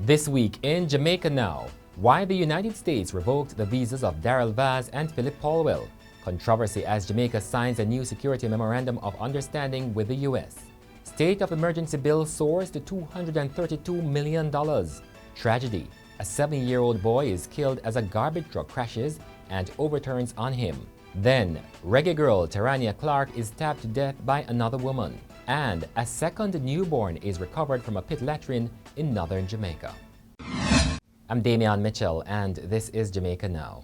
This week in Jamaica Now, why the United States revoked the visas of Daryl and Phillip Paulwell. Controversy as Jamaica signs a new Security Memorandum of Understanding with the US. State of emergency bill soars to $232 million. Tragedy. A 7-year-old boy is killed as a garbage truck crashes and overturns on him. Then, Reggae Girl Tarania Clarke is stabbed to death by another woman. And a second newborn is recovered from a pit latrine in northern Jamaica. I'm Damian Mitchell, and this is Jamaica Now.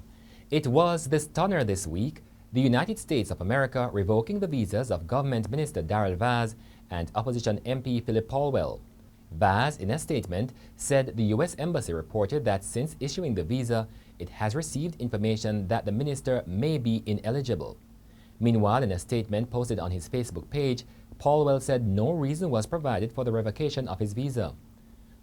It was the stunner this week, the United States of America revoking the visas of Government Minister Daryl and opposition MP Phillip Paulwell. Vaz, in a statement, said the U.S. Embassy reported that since issuing the visa, it has received information that the minister may be ineligible. Meanwhile, in a statement posted on his Facebook page, Paulwell said no reason was provided for the revocation of his visa.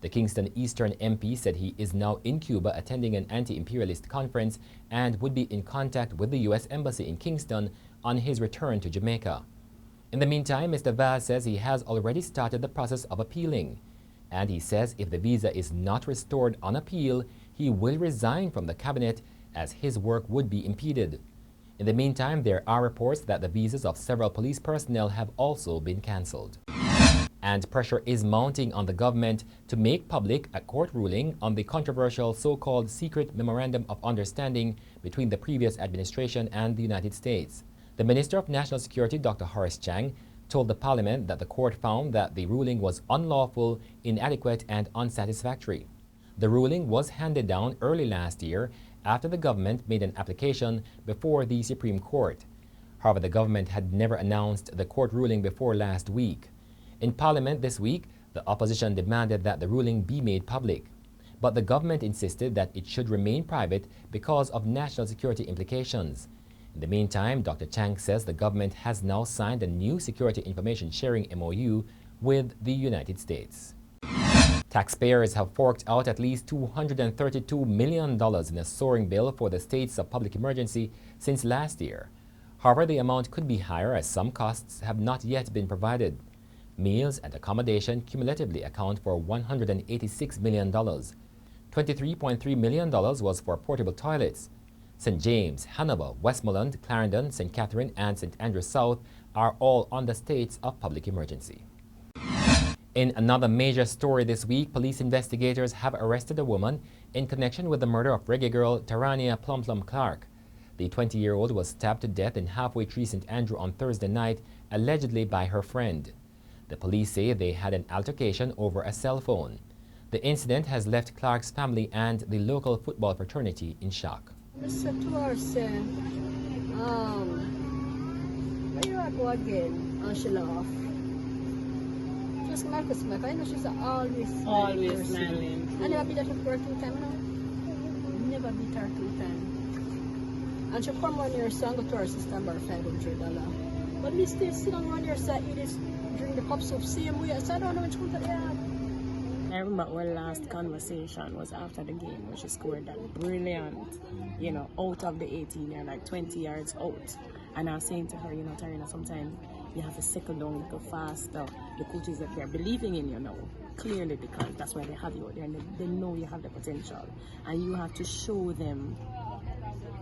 The Kingston Eastern MP said he is now in Cuba attending an anti-imperialist conference and would be in contact with the U.S. Embassy in Kingston on his return to Jamaica. In the meantime, Mr. Vaz says he has already started the process of appealing. And he says if the visa is not restored on appeal, he will resign from the cabinet as his work would be impeded. In the meantime, there are reports that the visas of several police personnel have also been cancelled. And pressure is mounting on the government to make public a court ruling on the controversial so-called Secret Memorandum of Understanding between the previous administration and the United States. The Minister of National Security, Dr. Horace Chang, told the Parliament that the court found that the ruling was unlawful, inadequate, and unsatisfactory. The ruling was handed down early last year after the government made an application before the Supreme Court. However, the government had never announced the court ruling before last week. In Parliament this week, the opposition demanded that the ruling be made public. But the government insisted that it should remain private because of national security implications. In the meantime, Dr. Chang says the government has now signed a new security information sharing MOU with the United States. Taxpayers have forked out at least $232 million in a soaring bill for the states of public emergency since last year. However, the amount could be higher as some costs have not yet been provided. Meals and accommodation cumulatively account for $186 million. $23.3 million was for portable toilets. St. James, Hanover, Westmoreland, Clarendon, St. Catherine, and St. Andrews South are all under states of public emergency. In another major story this week, police investigators have arrested a woman in connection with the murder of Reggae Girl Tarania Clarke. The 20-year-old was stabbed to death in Halfway Tree St. Andrew on Thursday night, allegedly by her friend. The police say they had an altercation over a cell phone. The incident has left Clarke's family and the local football fraternity in shock. I said to her, where you go again? And she laughed. Just like a smack. I know she's always smiling. I never beat her for 2 times, Never beat her 2 times. And she come on your son, go to her sister and borrow $500. But me still sit on one your side, eat this, drink the cup soup, same way. So I don't know which one to add. I remember our last conversation was after the game where she scored that brilliant, out of the 18 like 20 yards out. And I was saying to her, Tarina, sometimes you have to settle down a little faster. The coaches that they're believing in you now, clearly, because that's why they have you out there and they know you have the potential. And you have to show them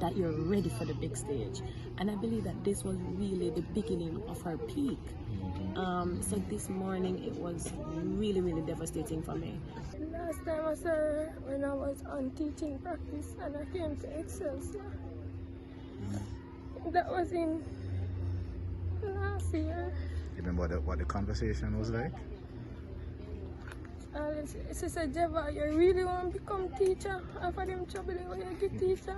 that you're ready for the big stage. And I believe that this was really the beginning of her peak. So this morning it was really, really devastating for me. Last time I saw her when I was on teaching practice and I came to Excelsior. That was in last year. You remember what the conversation was like? She said, Jeva, you really want to become teacher? And for them trouble, you want to get teacher?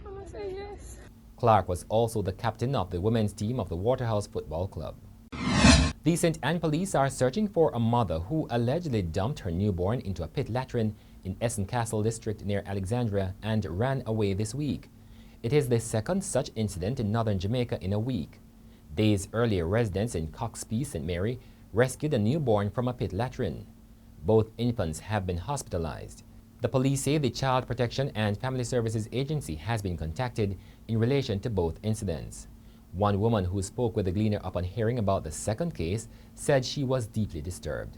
And I said, yes. Clarke was also the captain of the women's team of the Waterhouse Football Club. The St. Anne police are searching for a mother who allegedly dumped her newborn into a pit latrine in Essen Castle district near Alexandria and ran away this week. It is the second such incident in northern Jamaica in a week. Days earlier, residents in Coxpee, St. Mary, rescued a newborn from a pit latrine. Both infants have been hospitalized. The police say the Child Protection and Family Services Agency has been contacted in relation to both incidents. One woman who spoke with the Gleaner upon hearing about the second case said she was deeply disturbed.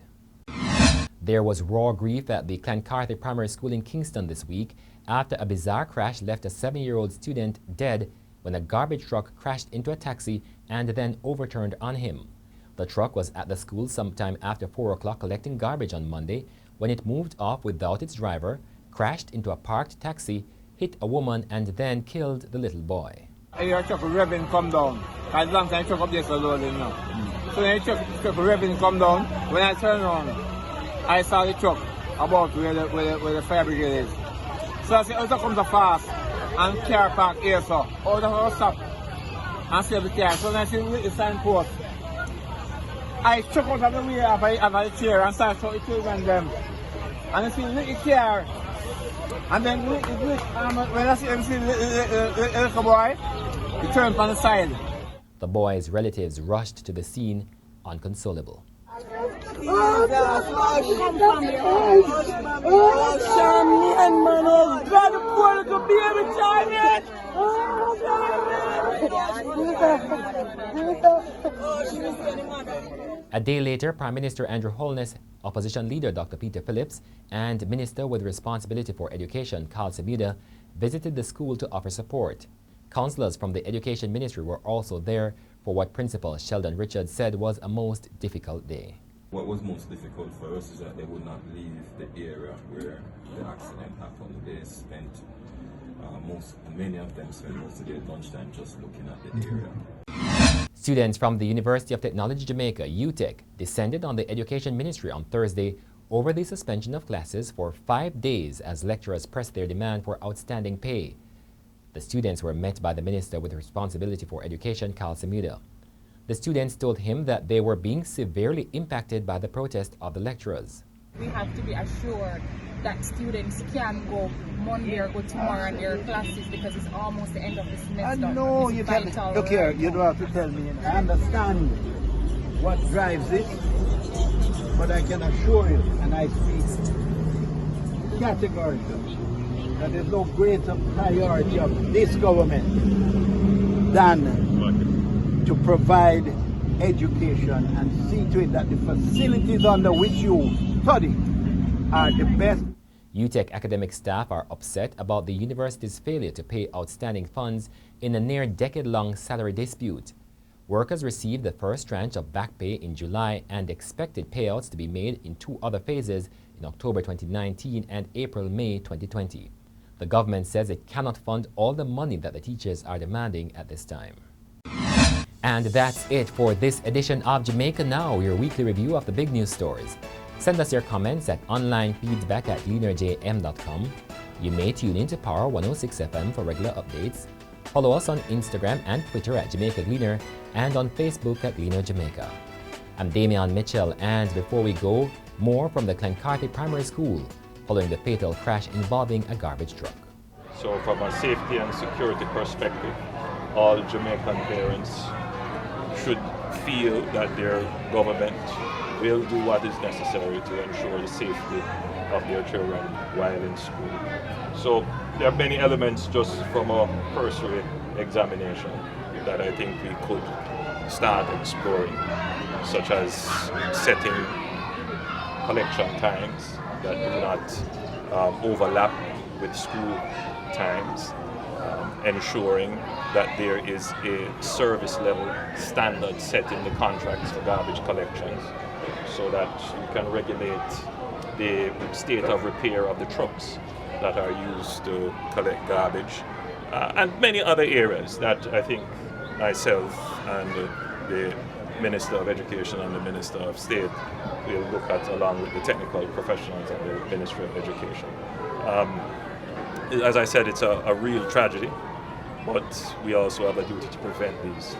There was raw grief at the Clancarthy Primary School in Kingston this week after a bizarre crash left a 7-year-old student dead when a garbage truck crashed into a taxi and then overturned on him. The truck was at the school sometime after 4 o'clock collecting garbage on Monday when it moved off without its driver, crashed into a parked taxi, hit a woman and then killed the little boy. I hear a truck revving come down. As long as I truck up there so loaded now. So when the truck revving come down, when I turn around, I saw the truck about where the fire brigade is. So I said, oh, come so fast and car park here, so oh, the stop and save the car. So when I see the signpost, I chuck out of the way of the chair and start showing the children them. And I see the little car. And then when I see the little boy, he turned on the side. The boy's relatives rushed to the scene, inconsolable. A day later, Prime Minister Andrew Holness, Opposition Leader Dr. Peter Phillips, and Minister with responsibility for education, Carl Semuda, visited the school to offer support. Councillors from the Education Ministry were also there for what Principal Sheldon Richards said was a most difficult day. What was most difficult for us is that they would not leave the area where the accident happened. They spent many of them spent most of their lunchtime just looking at the area. Students from the University of Technology Jamaica, UTech, descended on the Education Ministry on Thursday over the suspension of classes for 5 days as lecturers pressed their demand for outstanding pay. The students were met by the Minister with responsibility for education, Carl Semuda. The students told him that they were being severely impacted by the protest of the lecturers. We have to be assured that students can go Monday or go tomorrow on their classes because it's almost the end of the semester. I know you can look here, you don't have to tell me. I understand what drives it, but I can assure you, and I speak categorically, that there's no greater priority of this government than to provide education and see to it that the facilities under which you study are the best. UTech academic staff are upset about the university's failure to pay outstanding funds in a near decade-long salary dispute. Workers received the first tranche of back pay in July and expected payouts to be made in 2 other phases in October 2019 and April-May 2020. The government says it cannot fund all the money that the teachers are demanding at this time. And that's it for this edition of Jamaica Now, your weekly review of the big news stories. Send us your comments at onlinefeedback@gleanerjm.com. You may tune in to Power 106 FM for regular updates. Follow us on Instagram and Twitter at Jamaica Gleaner and on Facebook at Gleaner Jamaica. I'm Damian Mitchell, and before we go, more from the Clancarthy Primary School following the fatal crash involving a garbage truck. So from a safety and security perspective, all Jamaican parents should feel that their government will do what is necessary to ensure the safety of their children while in school. So there are many elements just from a cursory examination that I think we could start exploring, such as setting collection times that do not overlap with school times, ensuring that there is a service level standard set in the contracts for garbage collections so that you can regulate the state of repair of the trucks that are used to collect garbage, and many other areas that I think myself and the Minister of Education and the Minister of State will look at along with the technical professionals of the Ministry of Education. As I said, it's a real tragedy, but we also have a duty to prevent these.